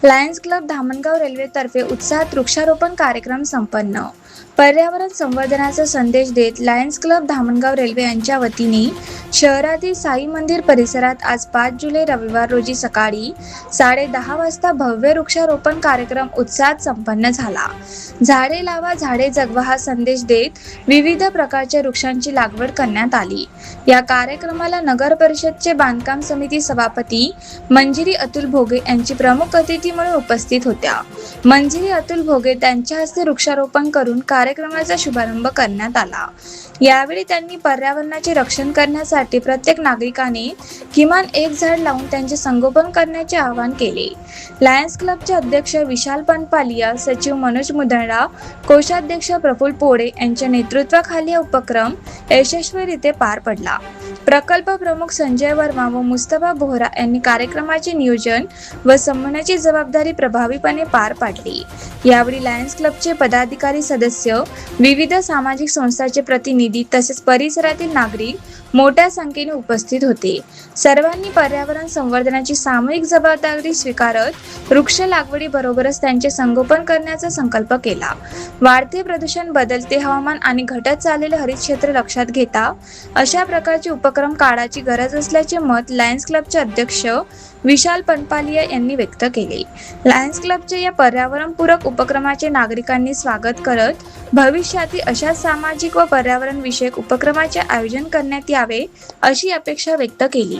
Lions club Dhamangaon रेल्वेतर्फे उत्साहात वृक्षारोपण कार्यक्रम संपन्न. पर्यावरण संवर्धनाचा संदेश देत लायन्स क्लब धामणगाव रेल्वे यांच्या वतीने शहरातील साई मंदिर परिसरात आज 5 जुलै रविवार रोजी सकाळी 10:30 वाजता भव्य वृक्षारोपण कार्यक्रम उत्साहात संपन्न झाला. झाडे लावा झाडे जगवा हा संदेश देत विविध प्रकारच्या वृक्षांची लागवड करण्यात आली. या कार्यक्रमाला नगर परिषदचे बांधकाम समिती सभापती मंजिरी अतुल भोगे यांची प्रमुख अतिथी म्हणून उपस्थित होत्या. मंजिरी अतुल भोगे त्यांच्या हस्ते वृक्षारोपण करून कार्यक्रमाचा शुभारंभ करण्यात आला. यावेळी त्यांनी पर्यावरणाचे रक्षण करण्यासाठी प्रत्येक नागरिकाने किमान एक झाड लावून त्यांचे संगोपन करण्याचे आवाहन केले. लायन्स क्लबचे अध्यक्ष विशाल पनपालिया, सचिव मनोज मुदळा, कोषाध्यक्ष प्रफुल्ल पोळे यांच्या नेतृत्वाखाली हा उपक्रम यशस्वीरित्या पार पडला. प्रकल्प प्रमुख संजय वर्मा व मुस्तफा बोहरा यांनी कार्यक्रमाचे नियोजन व समन्वयाची जबाबदारी प्रभावीपणे पार पाडली. यावेळी लायन्स क्लबचे पदाधिकारी, सदस्य, विविध सामाजिक संस्थांचे प्रतिनिधी तसेच परिसरातील नागरिक मोठ्या संख्येने उपस्थित होते. सर्वांनी पर्यावरण संवर्धनाची सामूहिक जबाबदारी स्वीकारत वृक्ष लागवडीबरोबरच त्यांचे संगोपन करण्याचा संकल्प केला. वाढते प्रदूषण, बदलते हवामान आणि घटत चाललेले हरित क्षेत्र लक्षात घेता अशा प्रकारचे उपक्रम काळाची गरज असल्याचे मत लायन्स क्लबचे अध्यक्ष विशाल पनपालिया यांनी व्यक्त केले. लायन्स क्लबच्या या पर्यावरणपूरक उपक्रमाचे नागरिकांनी स्वागत करत भविष्यातील अशा सामाजिक व पर्यावरण विषयक उपक्रमाचे आयोजन करण्यात यावे अशी अपेक्षा व्यक्त केली.